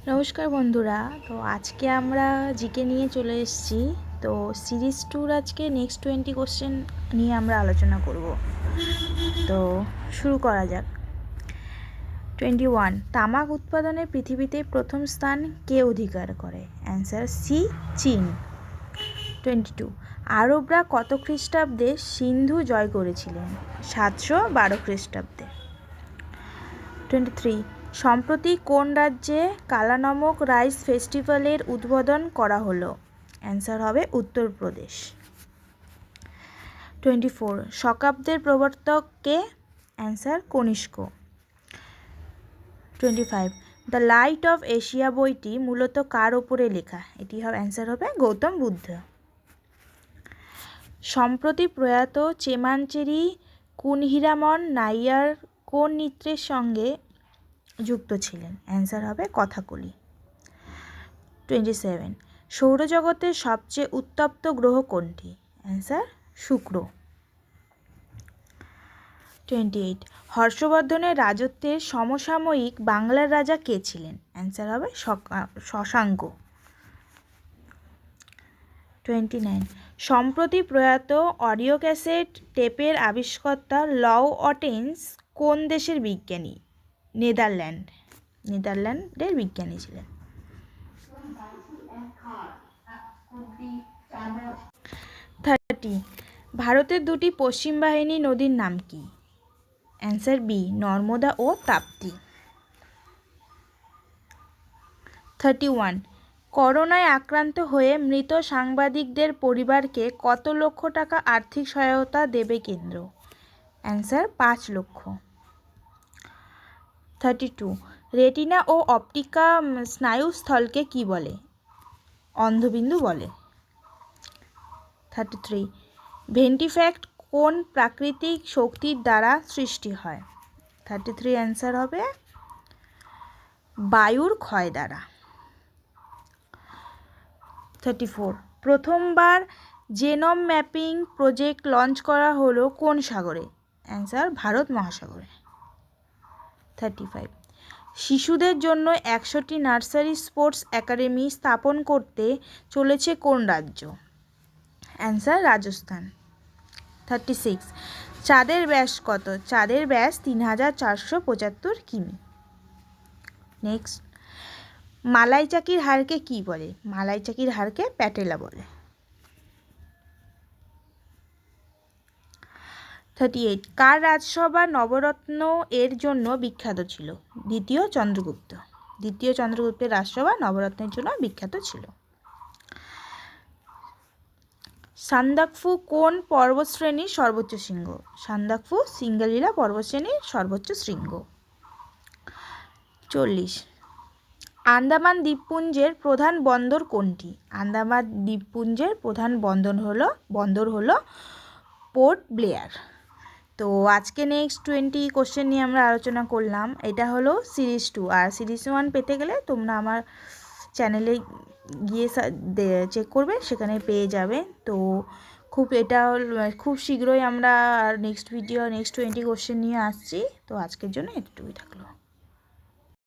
নমস্কার বন্ধুরা। তো আজকে আমরা জিকে নিয়ে চলে এসেছি। তো সিরিজ 2 আজকে নেক্সট 20 কোশ্চেন নিয়ে আমরা আলোচনা করব। তো শুরু করা যাক। 21, তামাক উৎপাদনে পৃথিবীতে প্রথম স্থান কে অধিকার করে? অ্যান্সার সি, চীন। 22, আরবরা কত খ্রিস্টাব্দে সিন্ধু জয় করেছিলেন? 712 খ্রিস্টাব্দে। 23, সম্প্রতি কোন রাজ্যে কালা নামক রাইস ফেস্টিভ্যালের উদ্বোধন করা হলো? অ্যান্সার হবে উত্তরপ্রদেশ। 24, শকাব্দের প্রবর্তক কে? Answer Kanishka. 25, the light of Asia বইটি মূলত কার ওপরে লেখা? এটি হবে অ্যান্সার হবে গৌতম বুদ্ধ। সম্প্রতি প্রয়াত চেমাঞ্চেরি কুনহিরামন নাইয়ার কোন নৃত্যের সঙ্গে যুক্ত ছিলেন? অ্যান্সার হবে কথাকলি। 27, সৌরজগতের সবচেয়ে উত্তপ্ত গ্রহ কোনটি? অ্যান্সার শুক্র। 28, হর্ষবর্ধনের রাজত্বের সমসাময়িক বাংলার রাজা কে ছিলেন? অ্যান্সার হবে শশাঙ্ক। 29, সম্প্রতি প্রয়াত অডিও ক্যাসেট টেপের আবিষ্কর্তা লও অটেন্স কোন দেশের বিজ্ঞানী? নেদারল্যান্ডের বিজ্ঞানী ছিলেন। 30, ভারতের দুটি পশ্চিম বাহিনী নদীর নাম কি? অ্যান্সার বি, নর্মদা ও তাপ্তি। 31, করোনায় আক্রান্ত হয়ে মৃত সাংবাদিকদের পরিবারকে কত লক্ষ টাকা আর্থিক সহায়তা দেবে কেন্দ্র? অ্যান্সার 5 লক্ষ। 32, রেটিনা ও অপটিকা স্নায়ুস্থলকে কি বলে? অন্ধবিন্দু বলে। 33, ভেন্টিফ্যাক্ট কোন প্রাকৃতিক শক্তির দ্বারা সৃষ্টি হয়? 33 অ্যান্সার হবে বায়ুর ক্ষয় দ্বারা। 34, প্রথমবার জেনোম ম্যাপিং প্রজেক্ট লঞ্চ করা হলো কোন সাগরে? অ্যান্সার ভারত মহাসাগরে। 35, শিশুদের জন্য 100টি নার্সারি স্পোর্টস একাডেমি স্থাপন করতে চলেছে কোন রাজ্য? অ্যান্সার রাজস্থান। 36, চাঁদের ব্যাস কত? চাঁদের ব্যাস 3475 কিমি। নেক্সট, মালাই চাকির হারকে কি বলে? মালাই চাকির হারকে প্যাটেলা বলে। 38, কার রাজসভা নবরত্ন এর জন্য বিখ্যাত ছিল? দ্বিতীয় চন্দ্রগুপ্তের রাজসভা নবরত্নের জন্য বিখ্যাত ছিল। সান্দাকফু কোন পর্বতশ্রেণীর সর্বোচ্চ শৃঙ্গ? সান্দাকফু সিঙ্গালীলা পর্বতশ্রেণীর সর্বোচ্চ শৃঙ্গ। 40, আন্দামান দ্বীপপুঞ্জের প্রধান বন্দর কোনটি? আন্দামান দ্বীপপুঞ্জের প্রধান বন্দর হলো পোর্ট ব্লেয়ার। তো আজকে নেক্সট 20 কোশ্চেন নিয়ে আমরা আলোচনা করলাম। এটা হলো সিরিজ 2। আর সিরিজ 1 পেতে গেলে তোমরা আমার চ্যানেলে গিয়ে চেক করবে, সেখানে পেয়ে যাবে। তো খুব শীঘ্রই আমরা নেক্সট 20 কোশ্চেন নিয়ে আসছি। তো আজকের জন্য এতটুকুই থাকলো।